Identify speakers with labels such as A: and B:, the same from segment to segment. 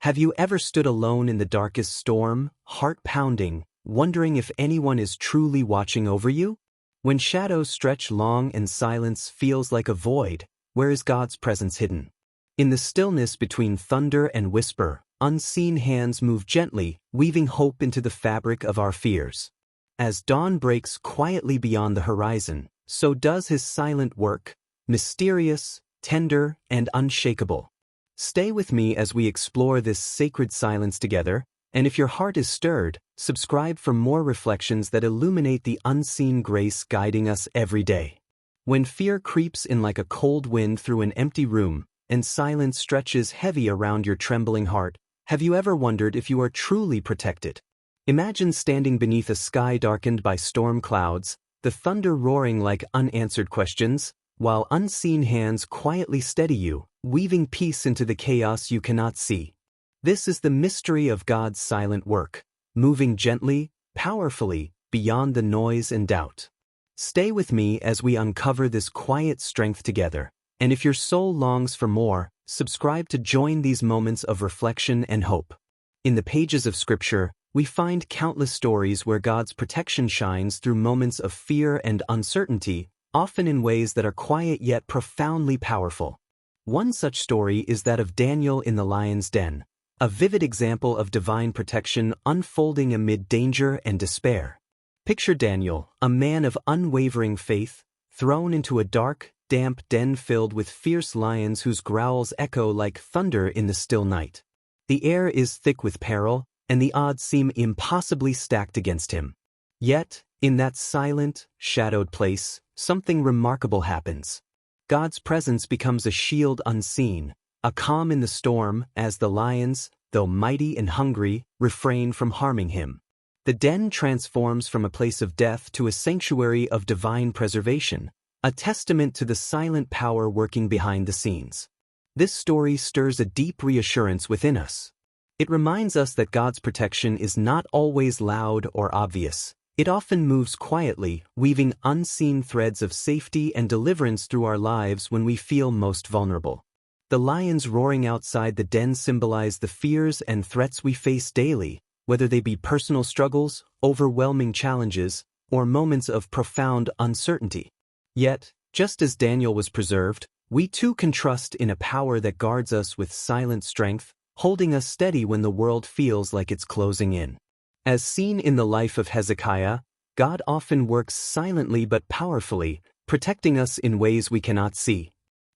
A: Have you ever stood alone in the darkest storm, heart pounding, wondering if anyone is truly watching over you? When shadows stretch long and silence feels like a void, where is God's presence hidden? In the stillness between thunder and whisper, unseen hands move gently, weaving hope into the fabric of our fears. As dawn breaks quietly beyond the horizon, so does his silent work, mysterious, tender, and unshakable. Stay with me as we explore this sacred silence together, and if your heart is stirred, subscribe for more reflections that illuminate the unseen grace guiding us every day. When fear creeps in like a cold wind through an empty room, and silence stretches heavy around your trembling heart, have you ever wondered if you are truly protected? Imagine standing beneath a sky darkened by storm clouds, the thunder roaring like unanswered questions, while unseen hands quietly steady you, weaving peace into the chaos you cannot see. This is the mystery of God's silent work, moving gently, powerfully, beyond the noise and doubt. Stay with me as we uncover this quiet strength together, and if your soul longs for more, subscribe to join these moments of reflection and hope. In the pages of Scripture, we find countless stories where God's protection shines through moments of fear and uncertainty, often in ways that are quiet yet profoundly powerful. One such story is that of Daniel in the lion's den, a vivid example of divine protection unfolding amid danger and despair. Picture Daniel, a man of unwavering faith, thrown into a dark, damp den filled with fierce lions whose growls echo like thunder in the still night. The air is thick with peril, and the odds seem impossibly stacked against him. Yet, in that silent, shadowed place, something remarkable happens. God's presence becomes a shield unseen, a calm in the storm as the lions, though mighty and hungry, refrain from harming him. The den transforms from a place of death to a sanctuary of divine preservation, a testament to the silent power working behind the scenes. This story stirs a deep reassurance within us. It reminds us that God's protection is not always loud or obvious. It often moves quietly, weaving unseen threads of safety and deliverance through our lives when we feel most vulnerable. The lions roaring outside the den symbolize the fears and threats we face daily, whether they be personal struggles, overwhelming challenges, or moments of profound uncertainty. Yet, just as Daniel was preserved, we too can trust in a power that guards us with silent strength, holding us steady when the world feels like it's closing in. As seen in the life of Hezekiah, God often works silently but powerfully, protecting us in ways we cannot see.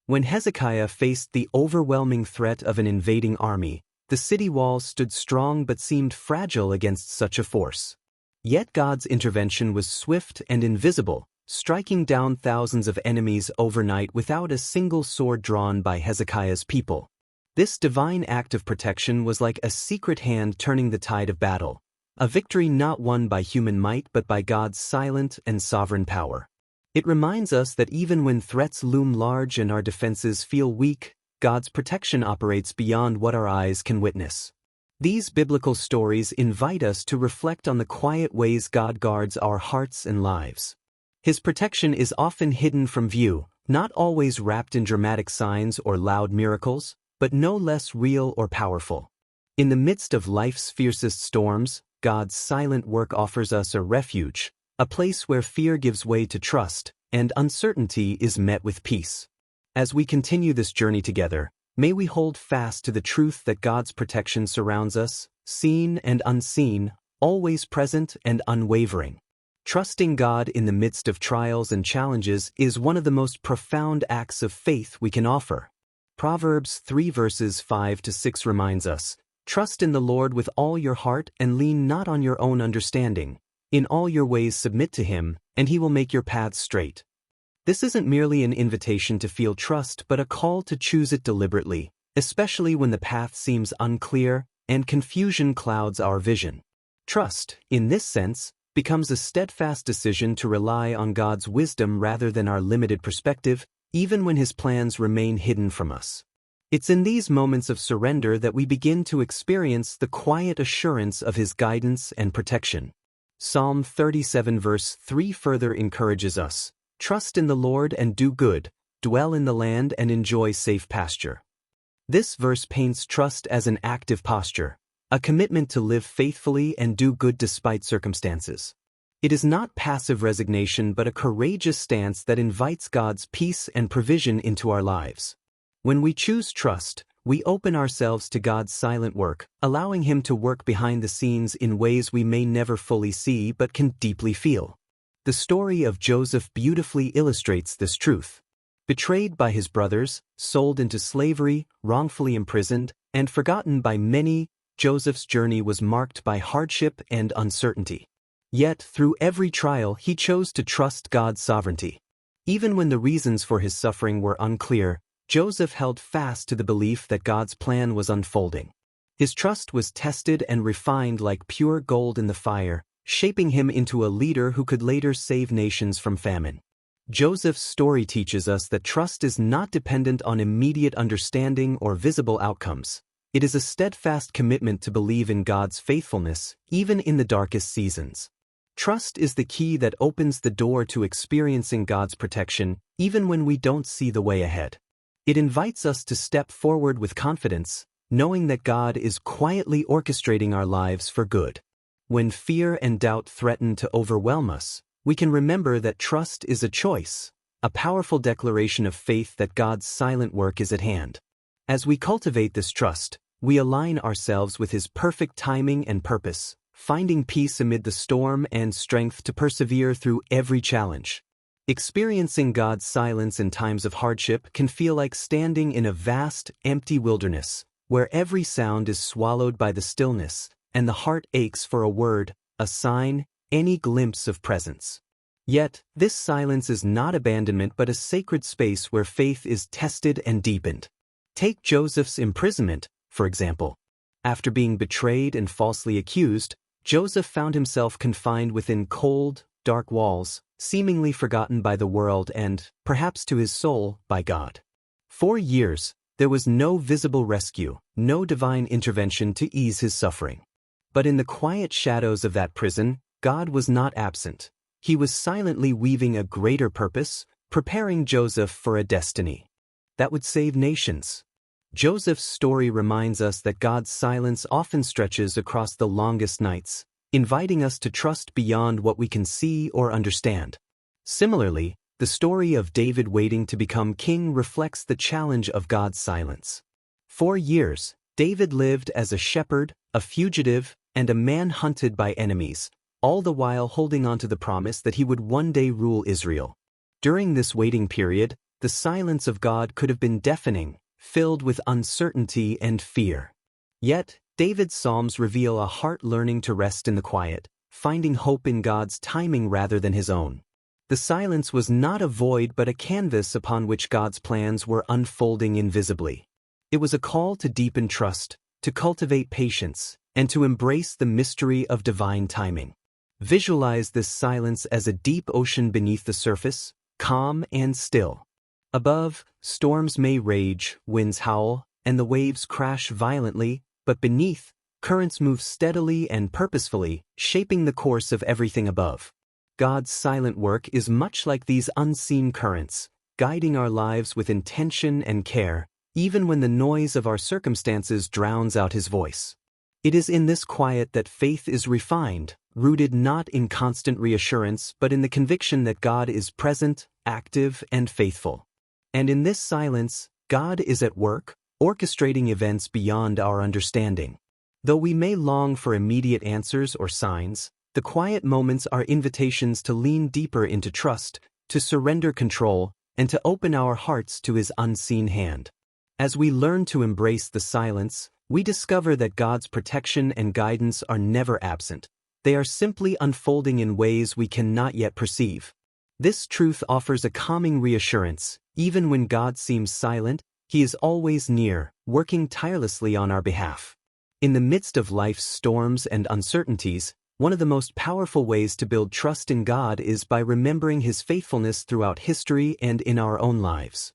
A: When Hezekiah faced the overwhelming threat of an invading army, the city walls stood strong but seemed fragile against such a force. Yet God's intervention was swift and invisible, striking down thousands of enemies overnight without a single sword drawn by Hezekiah's people. This divine act of protection was like a secret hand turning the tide of battle, a victory not won by human might but by God's silent and sovereign power. It reminds us that even when threats loom large and our defenses feel weak, God's protection operates beyond what our eyes can witness. These biblical stories invite us to reflect on the quiet ways God guards our hearts and lives. His protection is often hidden from view, not always wrapped in dramatic signs or loud miracles, but no less real or powerful. In the midst of life's fiercest storms, God's silent work offers us a refuge, a place where fear gives way to trust, and uncertainty is met with peace. As we continue this journey together, may we hold fast to the truth that God's protection surrounds us, seen and unseen, always present and unwavering. Trusting God in the midst of trials and challenges is one of the most profound acts of faith we can offer. Proverbs 3 verses 5-6 reminds us, "Trust in the Lord with all your heart and lean not on your own understanding. In all your ways submit to Him, and He will make your paths straight." This isn't merely an invitation to feel trust but a call to choose it deliberately, especially when the path seems unclear and confusion clouds our vision. Trust, in this sense, becomes a steadfast decision to rely on God's wisdom rather than our limited perspective, even when His plans remain hidden from us. It's in these moments of surrender that we begin to experience the quiet assurance of His guidance and protection. Psalm 37 verse 3 further encourages us, "Trust in the Lord and do good, dwell in the land and enjoy safe pasture." This verse paints trust as an active posture, a commitment to live faithfully and do good despite circumstances. It is not passive resignation but a courageous stance that invites God's peace and provision into our lives. When we choose trust, we open ourselves to God's silent work, allowing Him to work behind the scenes in ways we may never fully see but can deeply feel. The story of Joseph beautifully illustrates this truth. Betrayed by his brothers, sold into slavery, wrongfully imprisoned, and forgotten by many, Joseph's journey was marked by hardship and uncertainty. Yet, through every trial, he chose to trust God's sovereignty. Even when the reasons for his suffering were unclear, Joseph held fast to the belief that God's plan was unfolding. His trust was tested and refined like pure gold in the fire, shaping him into a leader who could later save nations from famine. Joseph's story teaches us that trust is not dependent on immediate understanding or visible outcomes. It is a steadfast commitment to believe in God's faithfulness, even in the darkest seasons. Trust is the key that opens the door to experiencing God's protection, even when we don't see the way ahead. It invites us to step forward with confidence, knowing that God is quietly orchestrating our lives for good. When fear and doubt threaten to overwhelm us, we can remember that trust is a choice, a powerful declaration of faith that God's silent work is at hand. As we cultivate this trust, we align ourselves with His perfect timing and purpose, finding peace amid the storm and strength to persevere through every challenge. Experiencing God's silence in times of hardship can feel like standing in a vast, empty wilderness, where every sound is swallowed by the stillness, and the heart aches for a word, a sign, any glimpse of presence. Yet, this silence is not abandonment but a sacred space where faith is tested and deepened. Take Joseph's imprisonment, for example. After being betrayed and falsely accused, Joseph found himself confined within cold, dark walls, seemingly forgotten by the world and, perhaps to his soul, by God. For years, there was no visible rescue, no divine intervention to ease his suffering. But in the quiet shadows of that prison, God was not absent. He was silently weaving a greater purpose, preparing Joseph for a destiny that would save nations. Joseph's story reminds us that God's silence often stretches across the longest nights, inviting us to trust beyond what we can see or understand. Similarly, the story of David waiting to become king reflects the challenge of God's silence. For years, David lived as a shepherd, a fugitive, and a man hunted by enemies, all the while holding on to the promise that he would one day rule Israel. During this waiting period, the silence of God could have been deafening, filled with uncertainty and fear. Yet, David's Psalms reveal a heart learning to rest in the quiet, finding hope in God's timing rather than his own. The silence was not a void but a canvas upon which God's plans were unfolding invisibly. It was a call to deepen trust, to cultivate patience, and to embrace the mystery of divine timing. Visualize this silence as a deep ocean beneath the surface, calm and still. Above, storms may rage, winds howl, and the waves crash violently, but beneath, currents move steadily and purposefully, shaping the course of everything above. God's silent work is much like these unseen currents, guiding our lives with intention and care, even when the noise of our circumstances drowns out His voice. It is in this quiet that faith is refined, rooted not in constant reassurance but in the conviction that God is present, active, and faithful. And in this silence, God is at work, orchestrating events beyond our understanding. Though we may long for immediate answers or signs, the quiet moments are invitations to lean deeper into trust, to surrender control, and to open our hearts to His unseen hand. As we learn to embrace the silence, we discover that God's protection and guidance are never absent. They are simply unfolding in ways we cannot yet perceive. This truth offers a calming reassurance. Even when God seems silent, He is always near, working tirelessly on our behalf. In the midst of life's storms and uncertainties, one of the most powerful ways to build trust in God is by remembering His faithfulness throughout history and in our own lives.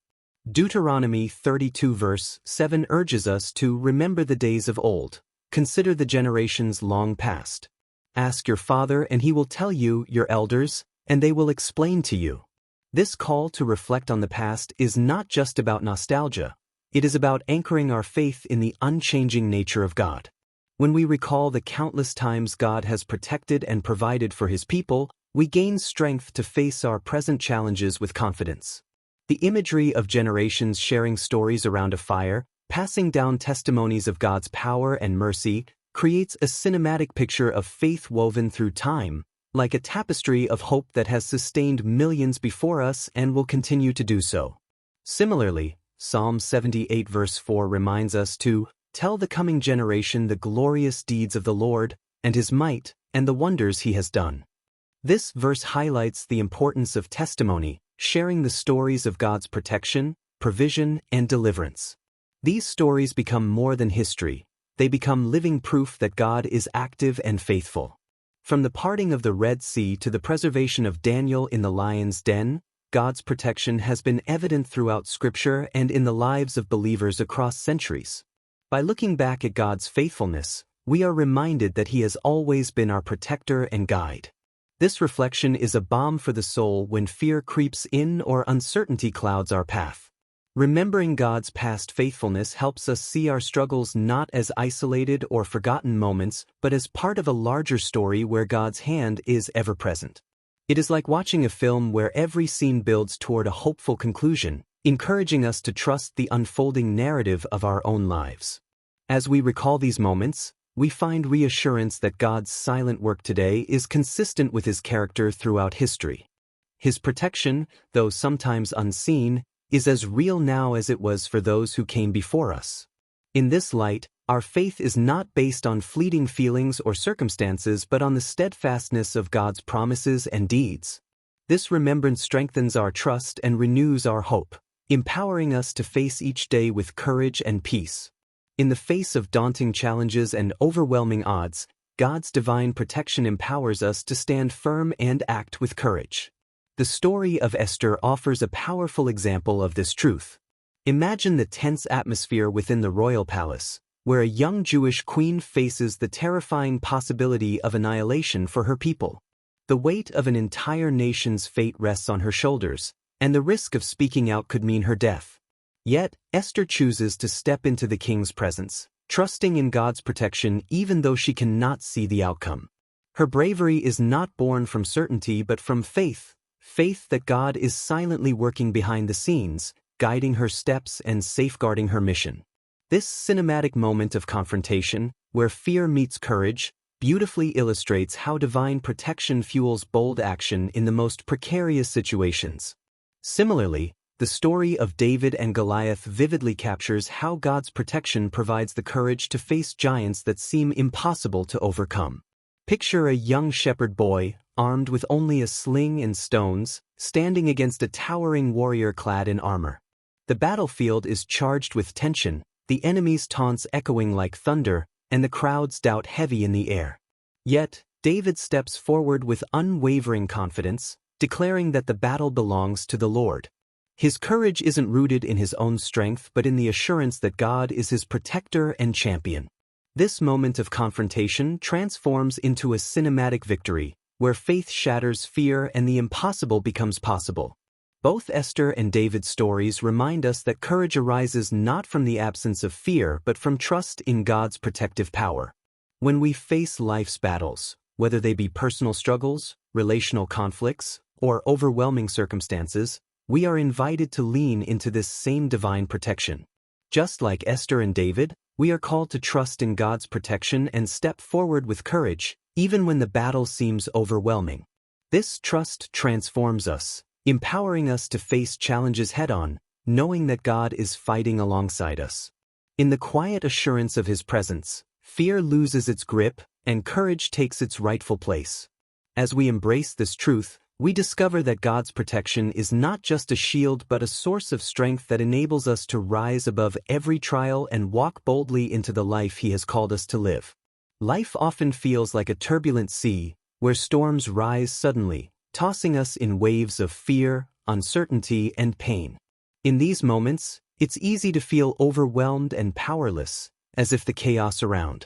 A: Deuteronomy 32 verse 7 urges us to remember the days of old, consider the generations long past. Ask your father and he will tell you, your elders, and they will explain to you. This call to reflect on the past is not just about nostalgia, It is about anchoring our faith in the unchanging nature of God. When we recall the countless times God has protected and provided for His people, we gain strength to face our present challenges with confidence. The imagery of generations sharing stories around a fire, passing down testimonies of God's power and mercy, creates a cinematic picture of faith woven through time, like a tapestry of hope that has sustained millions before us and will continue to do so. Similarly, Psalm 78 verse 4 reminds us to tell the coming generation the glorious deeds of the Lord, and His might, and the wonders He has done. This verse highlights the importance of testimony, sharing the stories of God's protection, provision, and deliverance. These stories become more than history. They become living proof that God is active and faithful. From the parting of the Red Sea to the preservation of Daniel in the lion's den, God's protection has been evident throughout Scripture and in the lives of believers across centuries. By looking back at God's faithfulness, we are reminded that He has always been our protector and guide. This reflection is a balm for the soul when fear creeps in or uncertainty clouds our path. Remembering God's past faithfulness helps us see our struggles not as isolated or forgotten moments, but as part of a larger story where God's hand is ever present. It is like watching a film where every scene builds toward a hopeful conclusion, encouraging us to trust the unfolding narrative of our own lives. As we recall these moments, we find reassurance that God's silent work today is consistent with His character throughout history. His protection, though sometimes unseen, is as real now as it was for those who came before us. In this light, our faith is not based on fleeting feelings or circumstances but on the steadfastness of God's promises and deeds. This remembrance strengthens our trust and renews our hope, empowering us to face each day with courage and peace. In the face of daunting challenges and overwhelming odds, God's divine protection empowers us to stand firm and act with courage. The story of Esther offers a powerful example of this truth. Imagine the tense atmosphere within the royal palace, where a young Jewish queen faces the terrifying possibility of annihilation for her people. The weight of an entire nation's fate rests on her shoulders, and the risk of speaking out could mean her death. Yet, Esther chooses to step into the king's presence, trusting in God's protection even though she cannot see the outcome. Her bravery is not born from certainty but from faith that God is silently working behind the scenes, guiding her steps and safeguarding her mission. This cinematic moment of confrontation, where fear meets courage, beautifully illustrates how divine protection fuels bold action in the most precarious situations. Similarly, the story of David and Goliath vividly captures how God's protection provides the courage to face giants that seem impossible to overcome. Picture a young shepherd boy, armed with only a sling and stones, standing against a towering warrior clad in armor. The battlefield is charged with tension, the enemy's taunts echoing like thunder, and the crowd's doubt heavy in the air. Yet, David steps forward with unwavering confidence, declaring that the battle belongs to the Lord. His courage isn't rooted in his own strength but in the assurance that God is his protector and champion. This moment of confrontation transforms into a cinematic victory, where faith shatters fear and the impossible becomes possible. Both Esther and David's stories remind us that courage arises not from the absence of fear but from trust in God's protective power. When we face life's battles, whether they be personal struggles, relational conflicts, or overwhelming circumstances, we are invited to lean into this same divine protection. Just like Esther and David, we are called to trust in God's protection and step forward with courage, even when the battle seems overwhelming. This trust transforms us, empowering us to face challenges head-on, knowing that God is fighting alongside us. In the quiet assurance of His presence, fear loses its grip, and courage takes its rightful place. As we embrace this truth, we discover that God's protection is not just a shield but a source of strength that enables us to rise above every trial and walk boldly into the life He has called us to live. Life often feels like a turbulent sea, where storms rise suddenly, tossing us in waves of fear, uncertainty, and pain. In these moments, it's easy to feel overwhelmed and powerless, as if the chaos around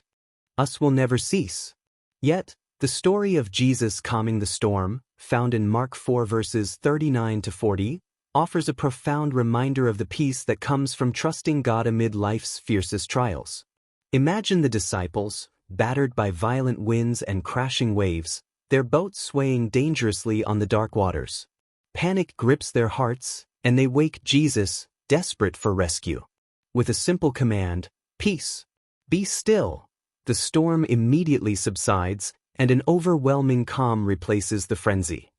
A: us will never cease. Yet, the story of Jesus calming the storm, found in Mark 4 verses 39 to 40, offers a profound reminder of the peace that comes from trusting God amid life's fiercest trials. Imagine the disciples, battered by violent winds and crashing waves, their boat swaying dangerously on the dark waters. Panic grips their hearts, and they wake Jesus, desperate for rescue. With a simple command, "Peace, be still," the storm immediately subsides, and an overwhelming calm replaces the frenzy.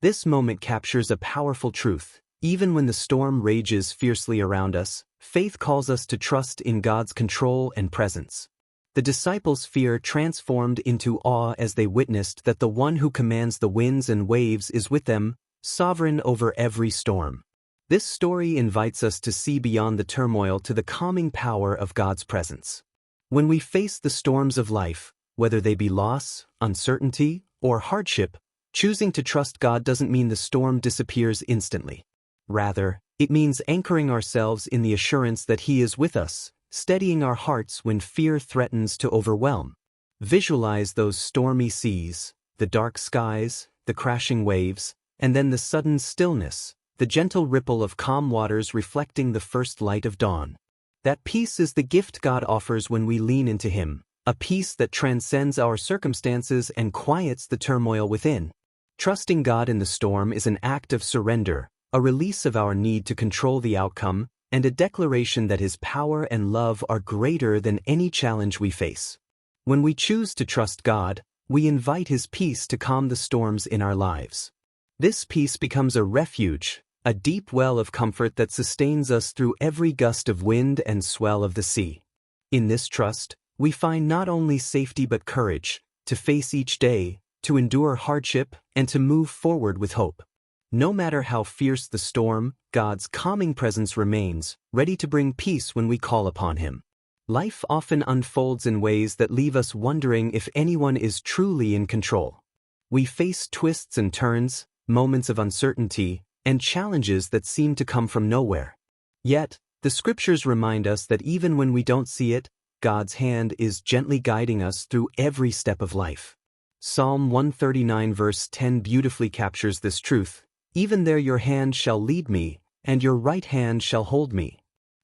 A: This moment captures a powerful truth. Even when the storm rages fiercely around us, faith calls us to trust in God's control and presence. The disciples' fear transformed into awe as they witnessed that the one who commands the winds and waves is with them, sovereign over every storm. This story invites us to see beyond the turmoil to the calming power of God's presence. When we face the storms of life, whether they be loss, uncertainty, or hardship, choosing to trust God doesn't mean the storm disappears instantly. Rather, it means anchoring ourselves in the assurance that He is with us, steadying our hearts when fear threatens to overwhelm. Visualize those stormy seas, the dark skies, the crashing waves, and then the sudden stillness, the gentle ripple of calm waters reflecting the first light of dawn. That peace is the gift God offers when we lean into Him, a peace that transcends our circumstances and quiets the turmoil within. Trusting God in the storm is an act of surrender, a release of our need to control the outcome, and a declaration that His power and love are greater than any challenge we face. When we choose to trust God, we invite His peace to calm the storms in our lives. This peace becomes a refuge, a deep well of comfort that sustains us through every gust of wind and swell of the sea. In this trust, we find not only safety but courage, to face each day, to endure hardship, and to move forward with hope. No matter how fierce the storm, God's calming presence remains, ready to bring peace when we call upon Him. Life often unfolds in ways that leave us wondering if anyone is truly in control. We face twists and turns, moments of uncertainty, and challenges that seem to come from nowhere. Yet, the Scriptures remind us that even when we don't see it, God's hand is gently guiding us through every step of life. Psalm 139 verse 10 beautifully captures this truth. "Even there your hand shall lead me, and your right hand shall hold me."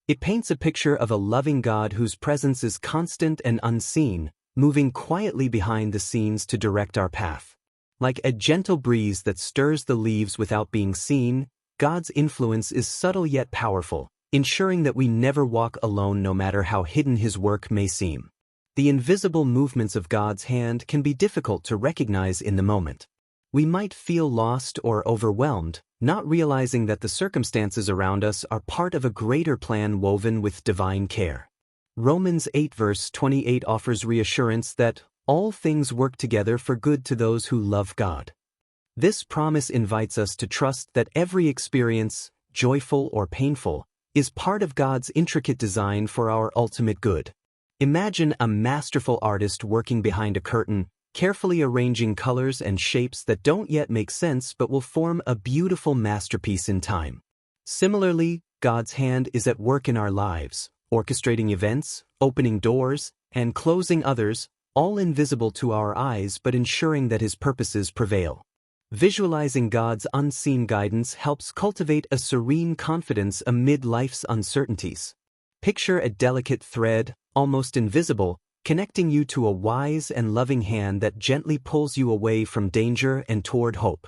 A: It paints a picture of a loving God whose presence is constant and unseen, moving quietly behind the scenes to direct our path. Like a gentle breeze that stirs the leaves without being seen, God's influence is subtle yet powerful, ensuring that we never walk alone no matter how hidden His work may seem. The invisible movements of God's hand can be difficult to recognize in the moment. We might feel lost or overwhelmed, not realizing that the circumstances around us are part of a greater plan woven with divine care. Romans 8 verse 28 offers reassurance that all things work together for good to those who love God. This promise invites us to trust that every experience, joyful or painful, is part of God's intricate design for our ultimate good. Imagine a masterful artist working behind a curtain, carefully arranging colors and shapes that don't yet make sense but will form a beautiful masterpiece in time. Similarly, God's hand is at work in our lives, orchestrating events, opening doors, and closing others, all invisible to our eyes but ensuring that His purposes prevail. Visualizing God's unseen guidance helps cultivate a serene confidence amid life's uncertainties. Picture a delicate thread, almost invisible, connecting you to a wise and loving hand that gently pulls you away from danger and toward hope.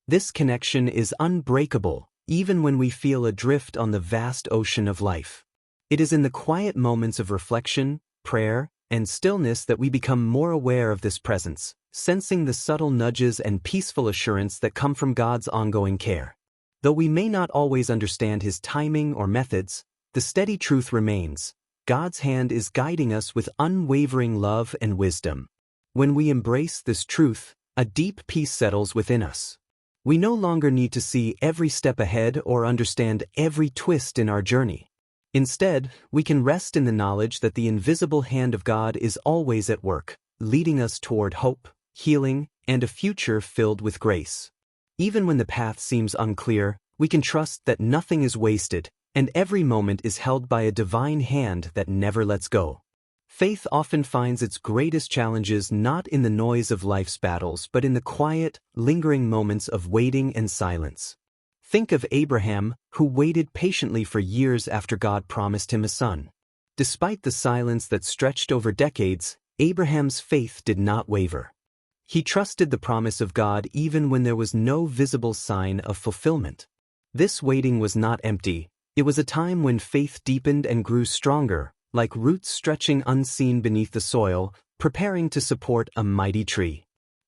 A: This connection is unbreakable, even when we feel adrift on the vast ocean of life. It is in the quiet moments of reflection, prayer, and stillness that we become more aware of this presence, sensing the subtle nudges and peaceful assurance that come from God's ongoing care. Though we may not always understand His timing or methods, the steady truth remains: God's hand is guiding us with unwavering love and wisdom. When we embrace this truth, a deep peace settles within us. We no longer need to see every step ahead or understand every twist in our journey. Instead, we can rest in the knowledge that the invisible hand of God is always at work, leading us toward hope, healing, and a future filled with grace. Even when the path seems unclear, we can trust that nothing is wasted, and every moment is held by a divine hand that never lets go. Faith often finds its greatest challenges not in the noise of life's battles but in the quiet, lingering moments of waiting and silence. Think of Abraham, who waited patiently for years after God promised him a son. Despite the silence that stretched over decades, Abraham's faith did not waver. He trusted the promise of God even when there was no visible sign of fulfillment. This waiting was not empty. It was a time when faith deepened and grew stronger, like roots stretching unseen beneath the soil, preparing to support a mighty tree.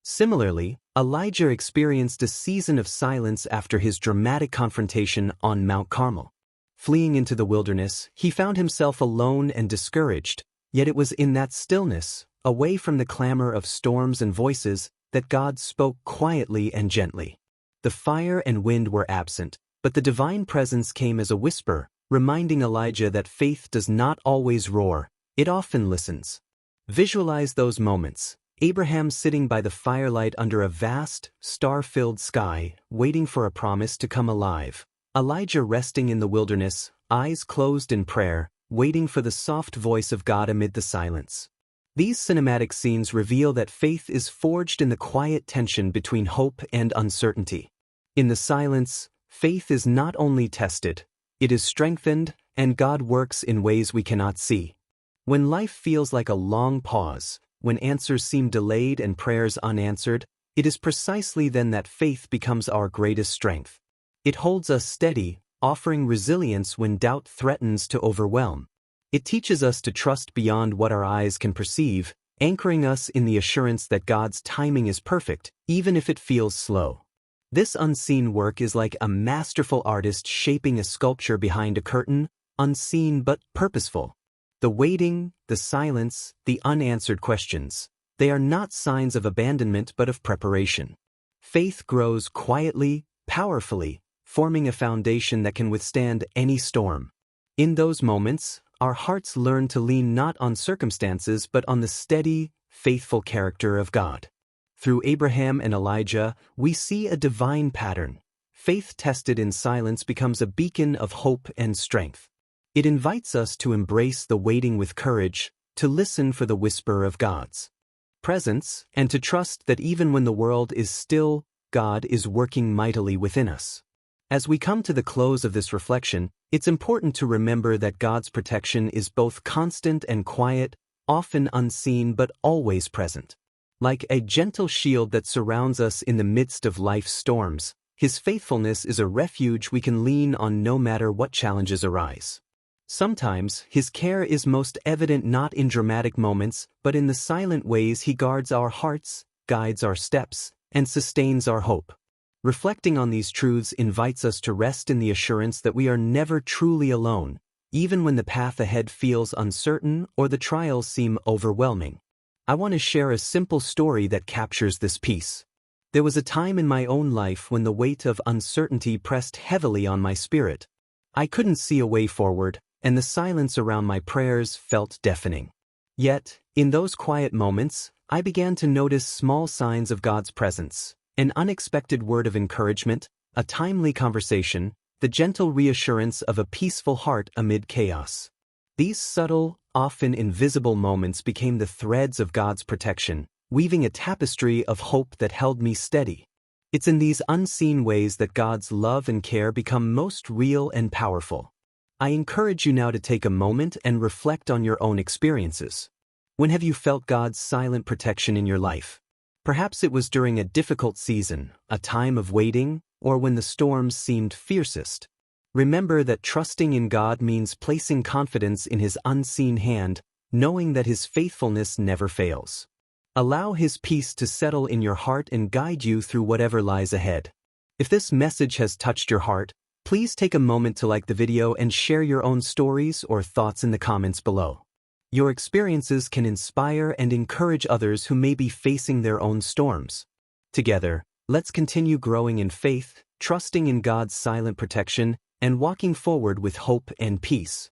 A: Similarly, Elijah experienced a season of silence after his dramatic confrontation on Mount Carmel. Fleeing into the wilderness, he found himself alone and discouraged, yet it was in that stillness, away from the clamor of storms and voices, that God spoke quietly and gently. The fire and wind were absent, but the divine presence came as a whisper, reminding Elijah that faith does not always roar, it often listens. Visualize those moments. Abraham sitting by the firelight under a vast, star-filled sky, waiting for a promise to come alive. Elijah resting in the wilderness, eyes closed in prayer, waiting for the soft voice of God amid the silence. These cinematic scenes reveal that faith is forged in the quiet tension between hope and uncertainty. In the silence, faith is not only tested, it is strengthened, and God works in ways we cannot see. When life feels like a long pause, when answers seem delayed and prayers unanswered, it is precisely then that faith becomes our greatest strength. It holds us steady, offering resilience when doubt threatens to overwhelm. It teaches us to trust beyond what our eyes can perceive, anchoring us in the assurance that God's timing is perfect, even if it feels slow. This unseen work is like a masterful artist shaping a sculpture behind a curtain, unseen but purposeful. The waiting, the silence, the unanswered questions, they are not signs of abandonment but of preparation. Faith grows quietly, powerfully, forming a foundation that can withstand any storm. In those moments, our hearts learn to lean not on circumstances but on the steady, faithful character of God. Through Abraham and Elijah, we see a divine pattern. Faith tested in silence becomes a beacon of hope and strength. It invites us to embrace the waiting with courage, to listen for the whisper of God's presence, and to trust that even when the world is still, God is working mightily within us. As we come to the close of this reflection, it's important to remember that God's protection is both constant and quiet, often unseen but always present. Like a gentle shield that surrounds us in the midst of life's storms, His faithfulness is a refuge we can lean on no matter what challenges arise. Sometimes, His care is most evident not in dramatic moments, but in the silent ways He guards our hearts, guides our steps, and sustains our hope. Reflecting on these truths invites us to rest in the assurance that we are never truly alone, even when the path ahead feels uncertain or the trials seem overwhelming. I want to share a simple story that captures this peace. There was a time in my own life when the weight of uncertainty pressed heavily on my spirit. I couldn't see a way forward, and the silence around my prayers felt deafening. Yet, in those quiet moments, I began to notice small signs of God's presence, an unexpected word of encouragement, a timely conversation, the gentle reassurance of a peaceful heart amid chaos. These subtle, often invisible moments became the threads of God's protection, weaving a tapestry of hope that held me steady. It's in these unseen ways that God's love and care become most real and powerful. I encourage you now to take a moment and reflect on your own experiences. When have you felt God's silent protection in your life? Perhaps it was during a difficult season, a time of waiting, or when the storms seemed fiercest. Remember that trusting in God means placing confidence in His unseen hand, knowing that His faithfulness never fails. Allow His peace to settle in your heart and guide you through whatever lies ahead. If this message has touched your heart, please take a moment to like the video and share your own stories or thoughts in the comments below. Your experiences can inspire and encourage others who may be facing their own storms. Together, let's continue growing in faith, trusting in God's silent protection, and walking forward with hope and peace.